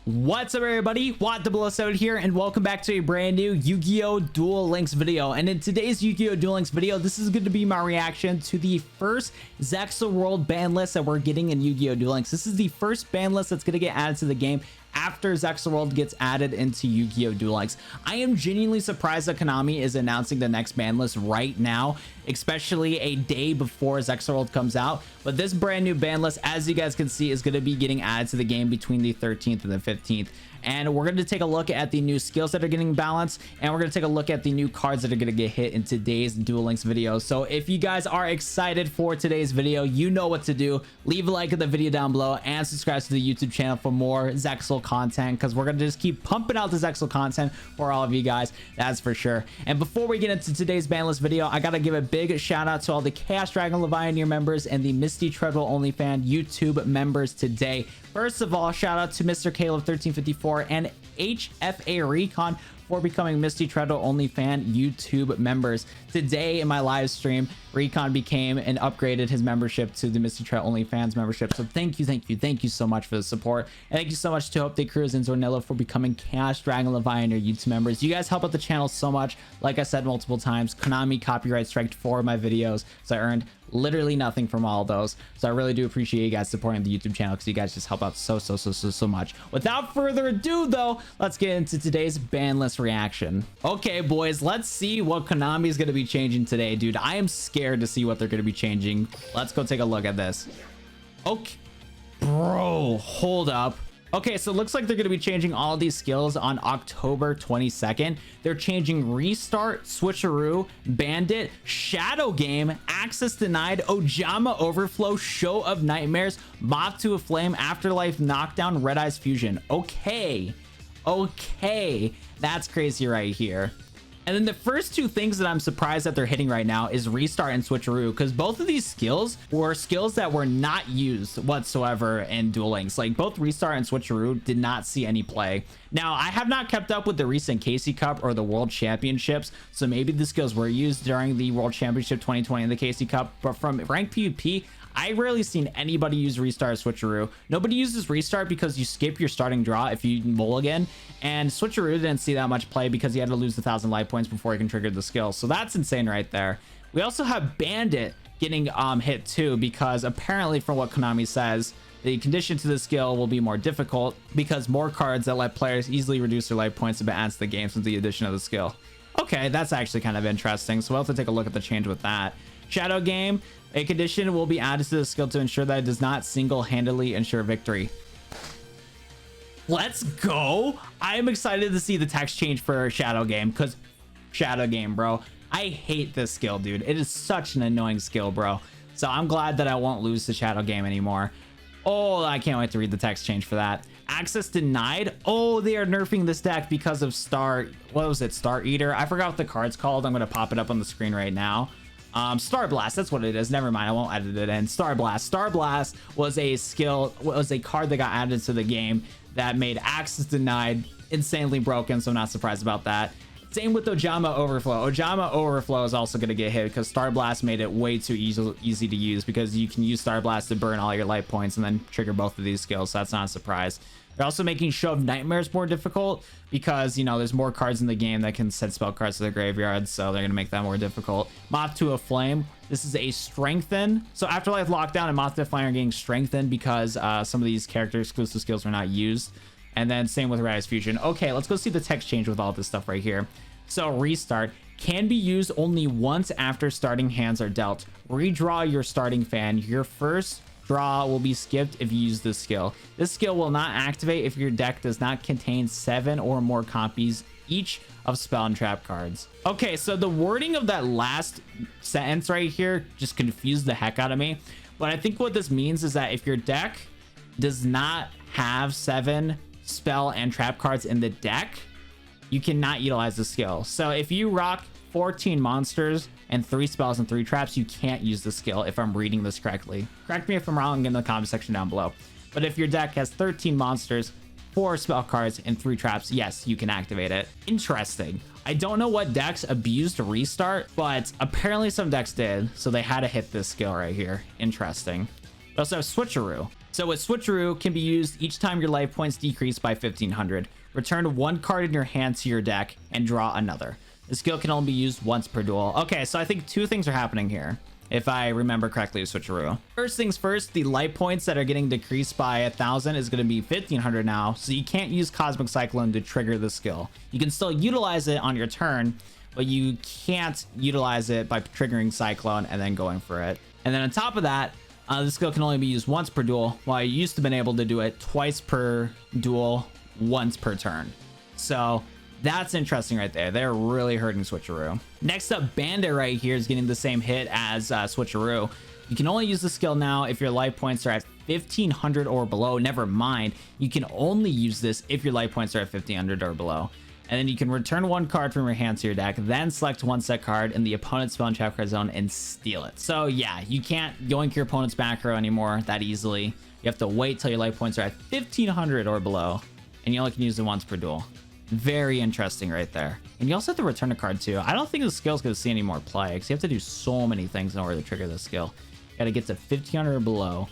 What's up, everybody? Duel here, and welcome back to a brand new Yu-Gi-Oh! Duel Links video. And in today's Yu-Gi-Oh! Duel Links video, this is going to be my reaction to the first Zexal World ban list that we're getting in Yu-Gi-Oh! Duel Links. This is the first ban list that's going to get added to the game after Zexal World gets added into Yu-Gi-Oh! Duel Links. I am genuinely surprised that Konami is announcing the next ban list right now, especially a day before Zexal World comes out. But this brand new ban list, as you guys can see, is going to be getting added to the game between the 13th and the 15th. And we're going to take a look at the new skills that are getting balanced, and we're going to take a look at the new cards that are going to get hit in today's Duel Links video. So if you guys are excited for today's video, you know what to do. Leave a like in the video down below and subscribe to the YouTube channel for more Zexal content, because we're going to just keep pumping out the Zexal content for all of you guys, that's for sure. And before we get into today's ban list video, I got to give a big shout out to all the Chaos Dragon Levianeer members and the Misty Treadwell OnlyFan YouTube members today. First of all, shout out to Mr. Caleb 1354 and HFA Recon for becoming Misty Treadwell OnlyFan YouTube members. Today in my live stream, Recon became and upgraded his membership to the Misty Treadwell OnlyFans membership. So thank you so much for the support. And thank you so much to Hope They Cruz and Zornillo for becoming Chaos Dragon Levianeer YouTube members. You guys help out the channel so much. Like I said multiple times, Konami copyright striked 4 of my videos, so I earned literally nothing from all of those. So I really do appreciate you guys supporting the YouTube channel, because you guys just help out so much. Without further ado though, let's get into today's ban list reaction. Okay boys, let's see what Konami is going to be changing today. Dude, I am scared to see what they're going to be changing. Let's go take a look at this. Okay bro, hold up. Okay, so it looks like they're going to be changing all of these skills on October 22nd. They're changing Restart, Switcheroo, Bandit, Shadow Game, Access Denied, Ojama Overflow, Show of Nightmares, Moth to a Flame, Afterlife Knockdown, Red Eyes Fusion. Okay, that's crazy right here. And then the first two things that I'm surprised that they're hitting right now is Restart and Switcheroo, because both of these skills were skills that were not used whatsoever in Duel Links. Like both Restart and Switcheroo did not see any play. Now, I have not kept up with the recent Casey Cup or the World Championships, so maybe the skills were used during the World Championship 2020 and the Casey Cup, but from ranked PvP, I rarely seen anybody use Restart or Switcheroo. Nobody uses Restart because you skip your starting draw if you mulligan, and Switcheroo didn't see that much play because he had to lose 1,000 life points before he can trigger the skill. So that's insane right there. We also have Bandit getting hit too, because apparently from what Konami says, the condition to the skill will be more difficult because more cards that let players easily reduce their life points have been added to the game since the addition of the skill. Okay, that's actually kind of interesting. So we'll have to take a look at the change with that. Shadow Game, a condition will be added to the skill to ensure that it does not single-handedly ensure victory. Let's go. I am excited to see the text change for Shadow Game, because Shadow Game, bro, I hate this skill, dude. It is such an annoying skill, bro. So I'm glad that I won't lose to Shadow Game anymore. Oh, I can't wait to read the text change for that. Access Denied. Oh, they are nerfing this deck because of Star Eater. I forgot what the card's called. I'm going to pop it up on the screen right now. Star Blast, that's what it is. Never mind, I won't edit it in. Star Blast was a card that got added to the game that made Access Denied insanely broken, so I'm not surprised about that. Same with Ojama Overflow. Ojama Overflow is also going to get hit because Star Blast made it way too easy to use, because you can use Star Blast to burn all your life points and then trigger both of these skills, so that's not a surprise. They're also making Show of Nightmares more difficult because, you know, there's more cards in the game that can set spell cards to the graveyard, so they're going to make that more difficult. Moth to a Flame. This is a strengthen. So Afterlife Lockdown and Moth to a Flame are getting strengthened because some of these character exclusive skills were not used. And then same with Red Eyes Fusion. Okay, let's go see the text change with all this stuff right here. So Restart can be used only once after starting hands are dealt. Redraw your starting fan. Your first draw will be skipped if you use this skill. This skill will not activate if your deck does not contain 7 or more copies each of spell and trap cards. Okay, so the wording of that last sentence right here just confused the heck out of me. But I think what this means is that if your deck does not have 7 spell and trap cards in the deck, you cannot utilize the skill. So if you rock 14 monsters and 3 spells and 3 traps, you can't use the skill, if I'm reading this correctly. Correct me if I'm wrong in the comment section down below. But if your deck has 13 monsters, 4 spell cards, and 3 traps, yes, you can activate it. Interesting. I don't know what decks abused Restart, but apparently some decks did, so they had to hit this skill right here. Interesting. We also have Switcheroo. So with Switcheroo can be used each time your life points decrease by 1500. Return one card in your hand to your deck and draw another. The skill can only be used once per duel. Okay, so I think two things are happening here, if I remember correctly with Switcheroo. First things first, the life points that are getting decreased by 1000 is going to be 1500 now, so you can't use Cosmic Cyclone to trigger the skill. You can still utilize it on your turn, but you can't utilize it by triggering Cyclone and then going for it. And then on top of that, the skill can only be used once per duel, while you used to been able to do it twice per duel, once per turn. So that's interesting right there. They're really hurting Switcheroo. Next up, Bandit right here is getting the same hit as Switcheroo. You can only use the skill now if your life points are at 1500 or below. Never mind, you can only use this if your life points are at 1500 or below. And then you can return one card from your hand to your deck, then select one set card in the opponent's spell and trap card zone and steal it. So yeah, you can't yoink your opponent's back row anymore that easily. You have to wait till your life points are at 1500 or below, and you only can use it once per duel. Very interesting right there. And you also have to return a card too. I don't think the skill's going to see any more play, because you have to do so many things in order to trigger this skill. You got to get to 1500 or below,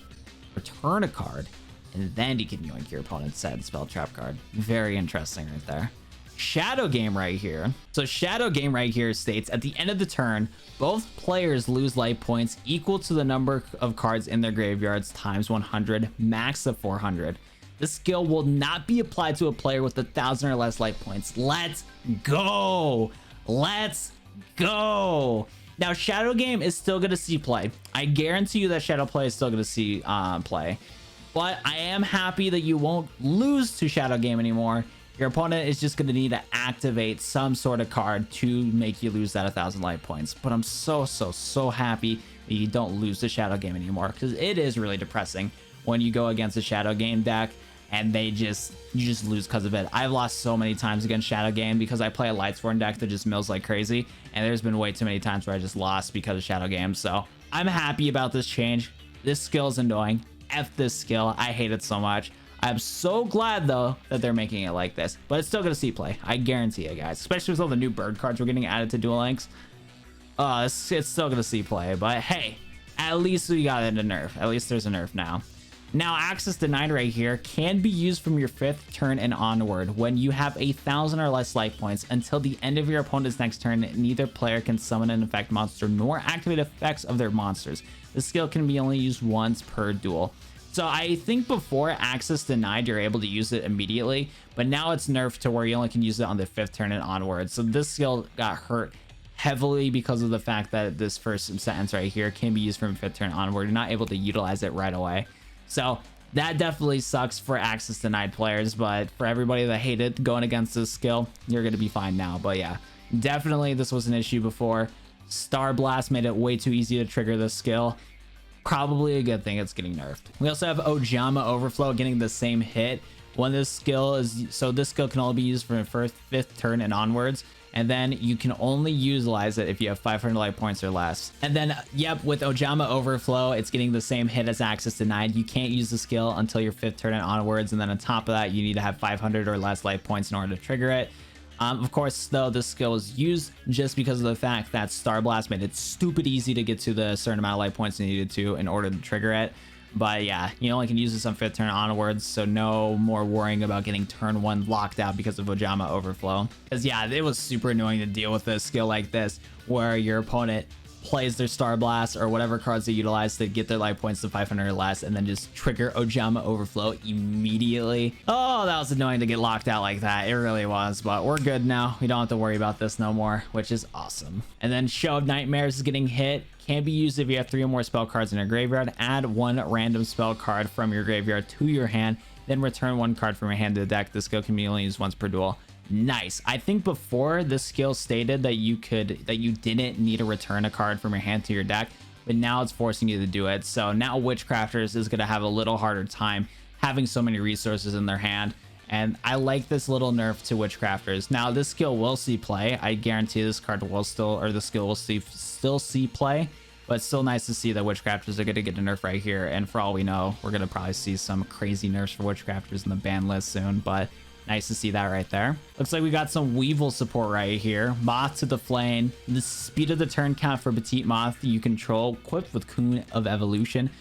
return a card, and then you can yoink your opponent's set spell trap card. Very interesting right there. Shadow Game right here. So Shadow Game right here states at the end of the turn, both players lose life points equal to the number of cards in their graveyards times 100, max of 400. This skill will not be applied to a player with 1000 or less life points. Let's go. Let's go. Now Shadow Game is still going to see play. I guarantee you that Shadow Play is still going to see play. But I am happy that you won't lose to Shadow Game anymore. Your opponent is just going to need to activate some sort of card to make you lose that 1000 life points. But I'm so happy that you don't lose the Shadow Game anymore, because it is really depressing when you go against a Shadow Game deck and you just lose because of it. I've lost so many times against Shadow Game because I play a Lightsworn deck that just mills like crazy, and there's been way too many times where I just lost because of Shadow Game. So I'm happy about this change. This skill is annoying. F this skill. I hate it so much. I'm so glad though that they're making it like this, but it's still gonna see play. I guarantee it, guys, especially with all the new bird cards we're getting added to Duel Links. It's still gonna see play, but hey, at least we got it a nerf. At least there's a nerf now. Now access denied right here can be used from your 5th turn and onward when you have 1000 or less life points until the end of your opponent's next turn. Neither player can summon an effect monster nor activate effects of their monsters. The skill can be only used once per duel. So I think before access denied, you're able to use it immediately, but now it's nerfed to where you only can use it on the 5th turn and onward. So this skill got hurt heavily because of the fact that this first sentence right here can be used from 5th turn onward. You're not able to utilize it right away. So that definitely sucks for access denied players, but for everybody that hated going against this skill, you're going to be fine now. But yeah, definitely this was an issue before. Star Blast made it way too easy to trigger this skill. Probably a good thing it's getting nerfed. We also have Ojama Overflow getting the same hit when this skill is, so this skill can only be used from the 5th turn and onwards, and then you can only utilize it if you have 500 life points or less. And then yep, with Ojama Overflow, it's getting the same hit as access denied. You can't use the skill until your 5th turn and onwards, and then on top of that, you need to have 500 or less life points in order to trigger it. Of course, though, this skill was used just because of the fact that Star Blast made it stupid easy to get to the certain amount of life points you needed to in order to trigger it. But yeah, you only can use this on 5th turn onwards, so no more worrying about getting turn 1 locked out because of Ojama Overflow. Because yeah, it was super annoying to deal with a skill like this, where your opponent plays their Star Blast or whatever cards they utilize to get their life points to 500 or less, and then just trigger Ojama Overflow immediately. Oh, that was annoying to get locked out like that. It really was, but we're good now. We don't have to worry about this no more, which is awesome. And then Show of Nightmares is getting hit. Can be used if you have 3 or more spell cards in your graveyard. Add 1 random spell card from your graveyard to your hand, then return 1 card from your hand to the deck. The skill can be only used once per duel. Nice. I think before this skill stated that you didn't need to return a card from your hand to your deck, but now it's forcing you to do it. So now Witchcrafters is going to have a little harder time having so many resources in their hand, and I like this little nerf to Witchcrafters. Now this skill will see play. I guarantee this card will still, or the skill will still see play, but it's still nice to see that Witchcrafters are going to get a nerf right here. And for all we know, we're going to probably see some crazy nerfs for Witchcrafters in the ban list soon, but nice to see that right there. Looks like we got some Weevil support right here. Moth to the Flame. The speed of the turn count for Petite Moth you control, equipped with Coon of Evolution.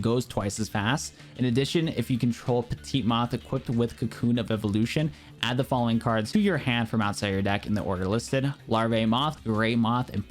goes twice as fast. In addition, if you control Petite Moth equipped with Cocoon of Evolution, add the following cards to your hand from outside your deck in the order listed: Larvae Moth, Gray Moth, and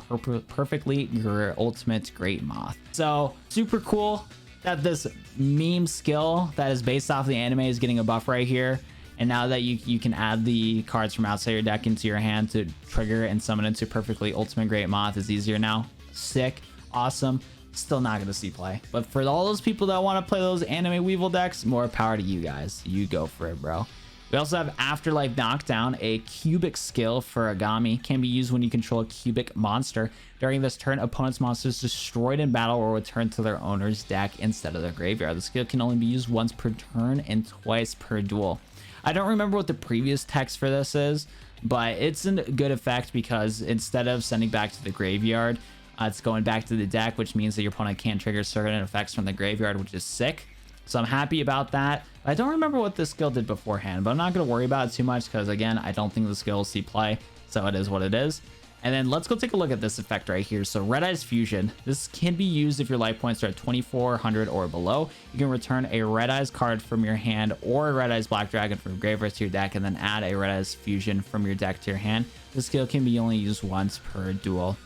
Perfectly your Ultimate Great Moth. So super cool that this meme skill that is based off the anime is getting a buff right here. And now that you can add the cards from outside your deck into your hand to trigger and summon into Perfectly Ultimate Great Moth is easier now. Sick, awesome. Still not going to see play. But for all those people that want to play those anime Weevil decks, more power to you guys. You go for it, bro. We also have Afterlife Knockdown, a cubic skill for Agami. Can be used when you control a cubic monster. During this turn, opponent's monster is destroyed in battle or returned to their owner's deck instead of their graveyard. The skill can only be used once per turn and twice per duel. I don't remember what the previous text for this is, but it's a good effect because instead of sending back to the graveyard, it's going back to the deck, which means that your opponent can't trigger certain effects from the graveyard, which is sick. So I'm happy about that. I don't remember what this skill did beforehand, but I'm not going to worry about it too much because, again, I don't think the skill will see play. So it is what it is. And then let's go take a look at this effect right here. So Red Eyes Fusion. This can be used if your life points are at 2400 or below. You can return a Red Eyes card from your hand or a Red Eyes Black Dragon from graveyard to your deck and then add a Red Eyes Fusion from your deck to your hand. The skill can be only used once per duel.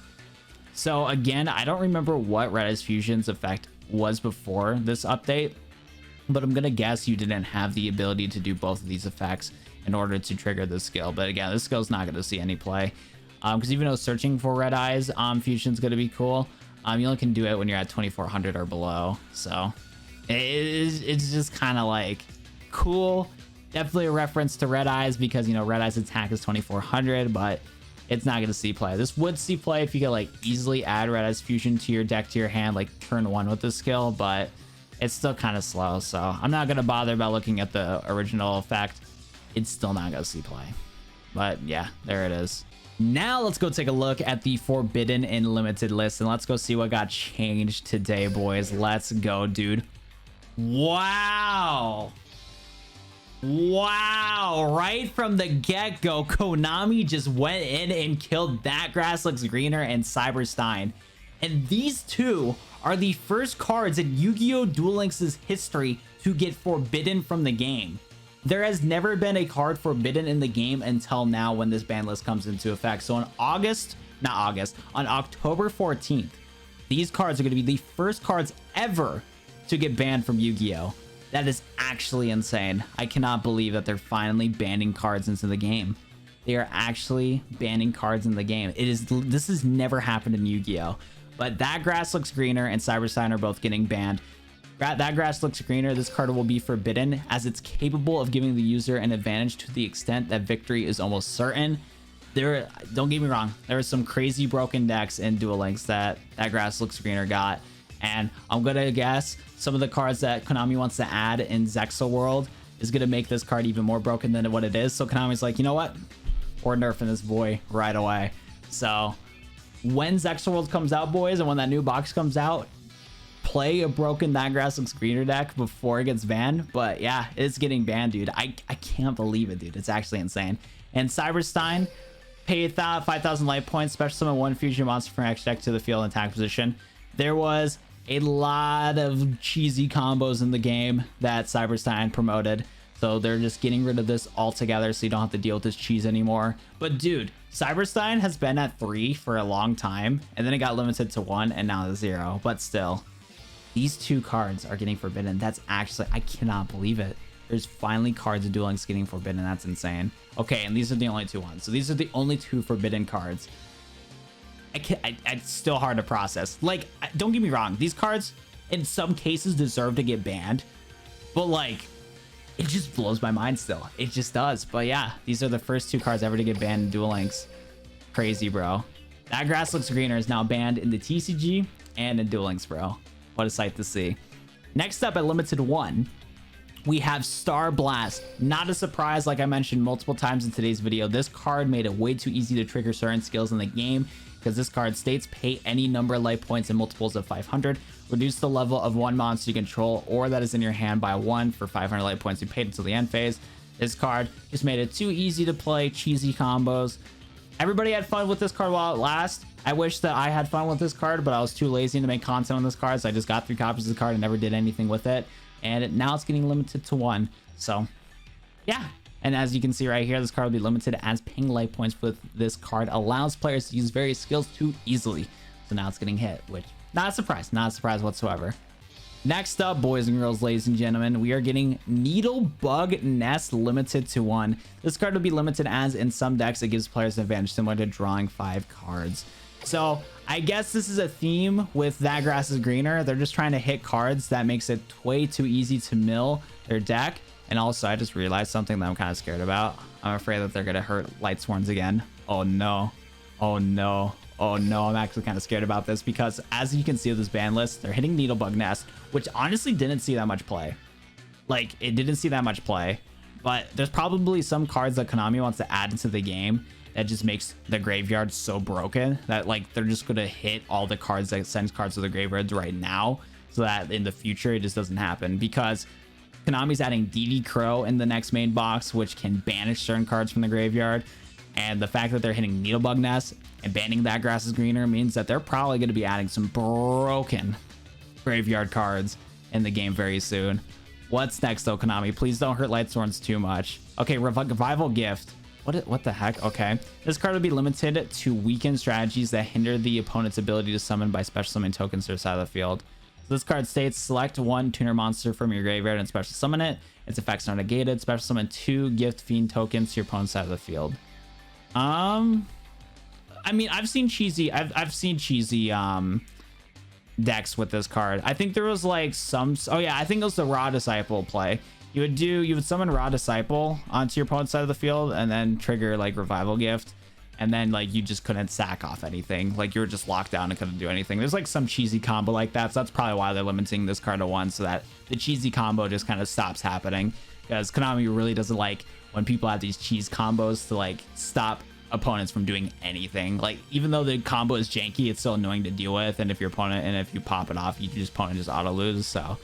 So again, I don't remember what Red Eyes Fusion's effect was before this update, but I'm gonna guess you didn't have the ability to do both of these effects in order to trigger this skill. But again, this skill's not gonna see any play because even though searching for Red Eyes Fusion's gonna be cool, you only can do it when you're at 2400 or below. So it's just kind of like cool. Definitely a reference to Red Eyes because, you know, Red Eyes attack is 2400, but it's not going to see play. This would see play if you could like easily add Red Eyes Fusion to your deck to your hand like turn 1 with this skill, but it's still kind of slow. So I'm not going to bother about looking at the original effect. It's still not going to see play. But yeah, there it is. Now let's go take a look at the Forbidden and Limited list and let's go see what got changed today, boys. Let's go, dude. Wow. Wow, right from the get-go, Konami just went in and killed That Grass Looks Greener and Cyberstein. And these two are the first cards in Yu-Gi-Oh! Duel Links' history to get forbidden from the game. There has never been a card forbidden in the game until now when this ban list comes into effect. So on on October 14th, these cards are going to be the first cards ever to get banned from Yu-Gi-Oh! That is actually insane. I cannot believe that they're finally banning cards into the game. They are actually banning cards in the game. This has never happened in Yu-Gi-Oh! But That Grass Looks Greener and Cyberstein are both getting banned. That Grass Looks Greener, this card will be forbidden as it's capable of giving the user an advantage to the extent that victory is almost certain. Don't get me wrong, there are some crazy broken decks in Duel Links that Grass Looks Greener got. And I'm gonna guess some of the cards that Konami wants to add in Zexal World is gonna make this card even more broken than what it is. So Konami's like, you know what? We're nerfing this boy right away. So when Zexal World comes out, boys, and when that new box comes out, play a broken That Grass Looks Greener deck before it gets banned. But yeah, it's getting banned, dude. I can't believe it, dude. It's actually insane. And Cyberstein, pay 5,000 life points, special summon 1 fusion monster from your extra deck to the field and attack position. There was a lot of cheesy combos in the game that Cyberstein promoted, so they're just getting rid of this altogether so you don't have to deal with this cheese anymore. But dude, Cyberstein has been at 3 for a long time, and then it got limited to 1 and now to 0. But still, these two cards are getting forbidden. That's actually, I cannot believe it. There's finally cards in Duel Links getting forbidden. That's insane. Okay, and these are the only two ones. So these are the only 2 forbidden cards. It's still hard to process. Like, don't get me wrong, these cards in some cases deserve to get banned, but like, it just blows my mind still. It just does. But yeah, these are the first 2 cards ever to get banned in Duel Links. Crazy, bro. That Grass Looks Greener is now banned in the TCG and in Duel Links, bro. What a sight to see. Next up at Limited 1, we have Star Blast. Not a surprise, like I mentioned multiple times in today's video, this card made it way too easy to trigger certain skills in the game because this card states pay any number of life points in multiples of 500, reduce the level of one monster you control or that is in your hand by 1 for 500 life points you paid until the end phase. This card just made it too easy to play cheesy combos. Everybody had fun with this card while it lasts. I wish that I had fun with this card, but I was too lazy to make content on this card, so I just got 3 copies of the card and never did anything with it. And now it's getting limited to 1. So, yeah. And as you can see right here, this card will be limited as ping life points with this card allows players to use various skills too easily. So now it's getting hit, which not a surprise whatsoever. Next up, boys and girls, ladies and gentlemen, we are getting Needle Bug Nest limited to 1. This card will be limited as in some decks it gives players an advantage similar to drawing 5 cards. So I guess this is a theme with That Grass is Greener. They're just trying to hit cards that makes it way too easy to mill their deck. And also, I just realized something that I'm kind of scared about. I'm afraid that they're going to hurt Lightsworns again. Oh no. Oh no. Oh no, I'm actually kind of scared about this because as you can see with this ban list, they're hitting Needlebug Nest, which honestly didn't see that much play. Like, it didn't see that much play, but there's probably some cards that Konami wants to add into the game that just makes the graveyard so broken that like they're just going to hit all the cards that sends cards to the graveyards right now so that in the future it just doesn't happen, because Konami's adding DD Crow in the next main box, which can banish certain cards from the graveyard. And the fact that they're hitting Needlebug Nest and banning That Grass is Greener means that they're probably going to be adding some broken graveyard cards in the game very soon. What's next though, Konami? Please don't hurt Lightsworns too much. Okay, Revival Gift. What the heck? Okay. This card will be limited to weakened strategies that hinder the opponent's ability to summon by special summon tokens to their side of the field. So this card states, select 1 tuner monster from your graveyard and special summon it. Its effects are negated. Special summon 2 Gift Fiend tokens to your opponent's side of the field. I mean, I've seen cheesy decks with this card. I think there was like some, oh yeah, I think it was the Raw Disciple play. You would summon Raw Disciple onto your opponent's side of the field and then trigger like Revival Gift, and then like you just couldn't sack off anything. Like you were just locked down and couldn't do anything. There's like some cheesy combo like that, so that's probably why they're limiting this card to 1, so that the cheesy combo just kind of stops happening, because Konami really doesn't like when people have these cheese combos to like stop opponents from doing anything. Like, even though the combo is janky, it's still annoying to deal with, and if your opponent, and if you pop it off, opponent just auto lose. So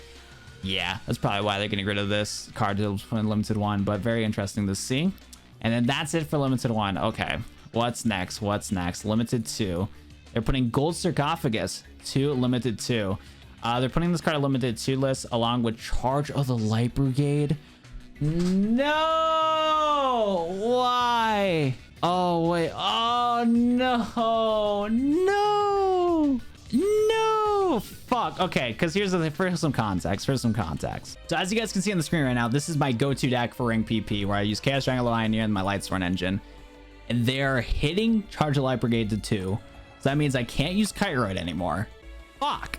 yeah, that's probably why they're getting rid of this card to limited 1, but very interesting to see. And then that's it for limited 1. Okay, what's next? Limited 2. They're putting Gold Sarcophagus to limited 2. They're putting this card on limited 2 list along with Charge of the Light Brigade. No, why? Oh wait, oh no, fuck. Okay, because here's the thing, for some context. So as you guys can see on the screen right now, this is my go-to deck for Ring PP, where I use Chaos Triangle Pioneer and my Lightsworn engine, and they're hitting Charge of Light Brigade to 2, so that means I can't use Kiteroid anymore. Fuck,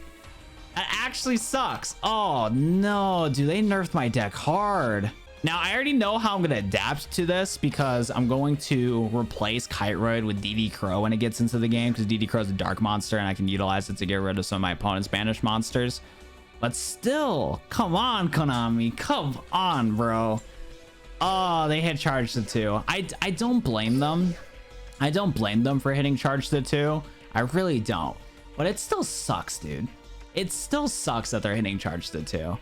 that actually sucks. Oh no, dude, they nerfed my deck hard. Now, I already know how I'm going to adapt to this, because I'm going to replace Kiteroid with DD Crow when it gets into the game, because DD Crow is a dark monster and I can utilize it to get rid of some of my opponent's banished monsters. But still, come on, Konami. Come on, bro. Oh, they hit Charge to 2. I don't blame them. I don't blame them for hitting Charge to 2. I really don't. But it still sucks, dude. It still sucks that they're hitting Charge to 2.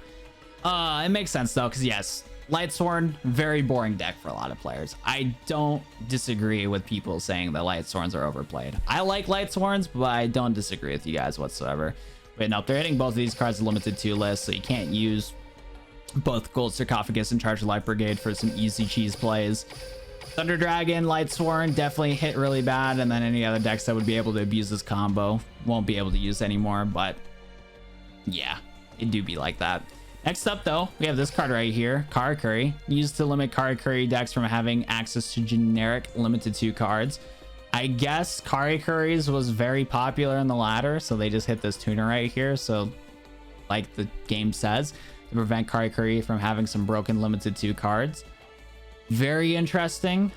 It makes sense, though, because yes, Lightsworn, very boring deck for a lot of players. I don't disagree with people saying that Lightsworns are overplayed. I like Lightsworns, but I don't disagree with you guys whatsoever. But no, they're hitting both of these cards limited 2 list, so you can't use both Gold Sarcophagus and Charge of Light Brigade for some easy cheese plays. Thunder Dragon, Lightsworn definitely hit really bad, and then any other decks that would be able to abuse this combo won't be able to use anymore, but yeah, it do be like that. Next up, though, we have this card right here, Karakuri, used to limit Karakuri decks from having access to generic limited 2 cards. I guess Karakuri's was very popular in the ladder, so they just hit this tuner right here. So, like the game says, to prevent Karakuri from having some broken limited 2 cards. Very interesting.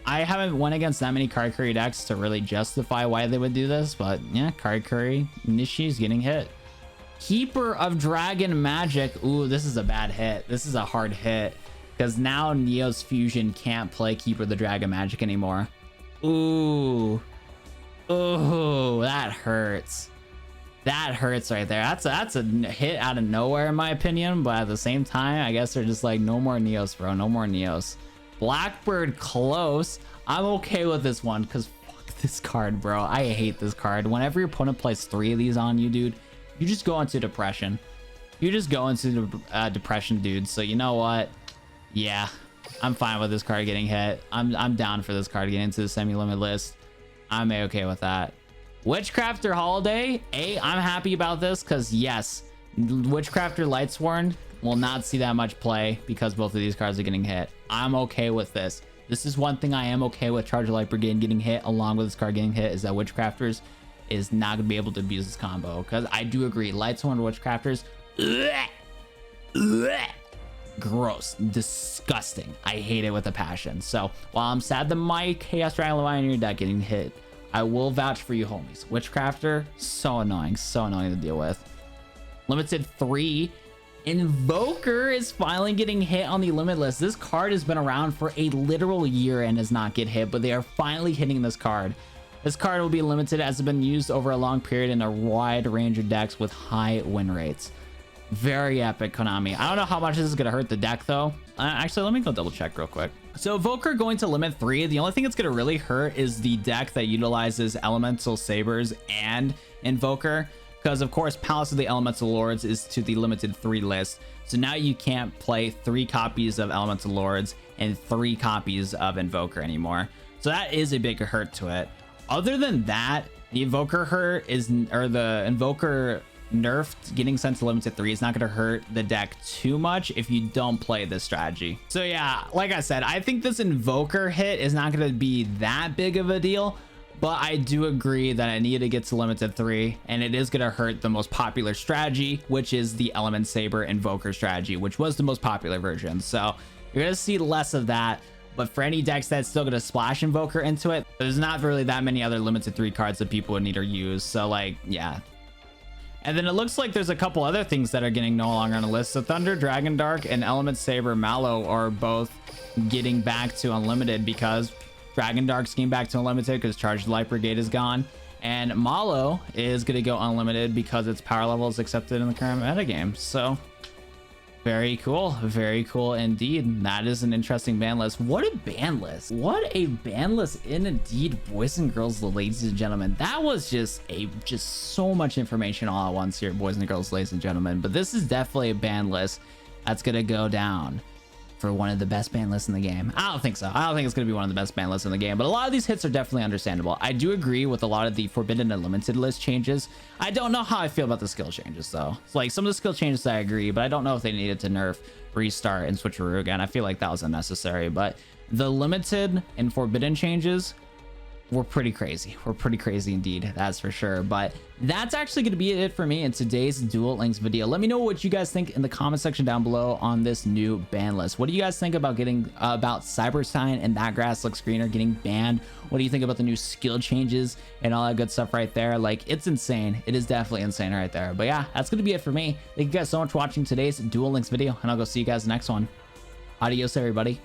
I haven't went against that many Karakuri decks to really justify why they would do this, but yeah, Karakuri Nishi's getting hit. Keeper of Dragon Magic. Ooh, this is a bad hit. This is a hard hit, because now Neo's Fusion can't play Keeper of the Dragon Magic anymore. Ooh, that hurts. That hurts right there. That's a hit out of nowhere in my opinion, but at the same time, I guess they're just like, no more Neos, bro. No more Neos. Blackbird close. I'm okay with this one, because this card, bro. I hate this card. Whenever your opponent plays 3 of these on you, dude, you just go into depression. You just go into depression, dude. So you know what? Yeah, I'm fine with this card getting hit. I'm down for this card getting into the semi-limit list. I'm okay with that. Witchcrafter Holiday. I'm happy about this because yes, Witchcrafter Lightsworn will not see that much play because both of these cards are getting hit. I'm okay with this. This is one thing I am okay with Charger Light Brigade getting hit along with this card getting hit, is that Witchcrafters is not going to be able to abuse this combo. Because I do agree, Lightsworn Witchcrafters, gross, disgusting. I hate it with a passion. So while I'm sad that my Chaos Dragon Leviathan in your deck getting hit, I will vouch for you homies. Witchcrafter, so annoying to deal with. Limited 3. Invoker is finally getting hit on the limit list. This card has been around for a literal year and does not get hit, but they are finally hitting this card. This card will be limited as it's been used over a long period in a wide range of decks with high win rates. Very epic, Konami. I don't know how much this is going to hurt the deck, though. Actually, let me go double check real quick. So Evoker going to limit 3. The only thing it's going to really hurt is the deck that utilizes Elemental Sabers and Invoker. Because, of course, Palace of the Elemental Lords is to the limited 3 list. So now you can't play 3 copies of Elemental Lords and 3 copies of Invoker anymore. So that is a big hurt to it. Other than that, the Invoker hurt is, or the Invoker nerfed getting sent to limited 3 is not going to hurt the deck too much if you don't play this strategy. So yeah, like I said, I think this Invoker hit is not going to be that big of a deal. But I do agree that I need to get to limited 3, and it is going to hurt the most popular strategy, which is the Element Saber Invoker strategy, which was the most popular version. So you're going to see less of that. But for any decks that's still going to splash Invoker into it, there's not really that many other limited 3 cards that people would need to use. So like, yeah. And then it looks like there's a couple other things that are getting no longer on the list. So Thunder, Dragon Dark, and Element Saber Mallow are both getting back to unlimited because Dragon Dark's getting back to unlimited because Charged Light Brigade is gone. And Mallow is going to go unlimited because its power level is accepted in the current metagame. So very cool indeed. That is an interesting ban list. What a ban list. What a ban list indeed, boys and girls, ladies and gentlemen. That was just so much information all at once here, boys and girls, ladies and gentlemen. But this is definitely a ban list that's going to go down for one of the best ban lists in the game. I don't think so. I don't think it's going to be one of the best ban lists in the game, but a lot of these hits are definitely understandable. I do agree with a lot of the Forbidden and Limited list changes. I don't know how I feel about the skill changes, though. It's like some of the skill changes I agree, but I don't know if they needed to nerf, restart, and switcheroo again. I feel like that was unnecessary, but the Limited and Forbidden changes were pretty crazy. We're pretty crazy indeed, that's for sure. But that's actually going to be it for me in today's Duel Links video. Let me know what you guys think in the comment section down below on this new ban list. What do you guys think about about Cyberstein and That Grass Looks Greener getting banned? What do you think about the new skill changes and all that good stuff right there? Like, it's insane. It is definitely insane right there. But yeah, that's going to be it for me. Thank you guys so much for watching today's Duel Links video, and I'll go see you guys next one. Adios, everybody.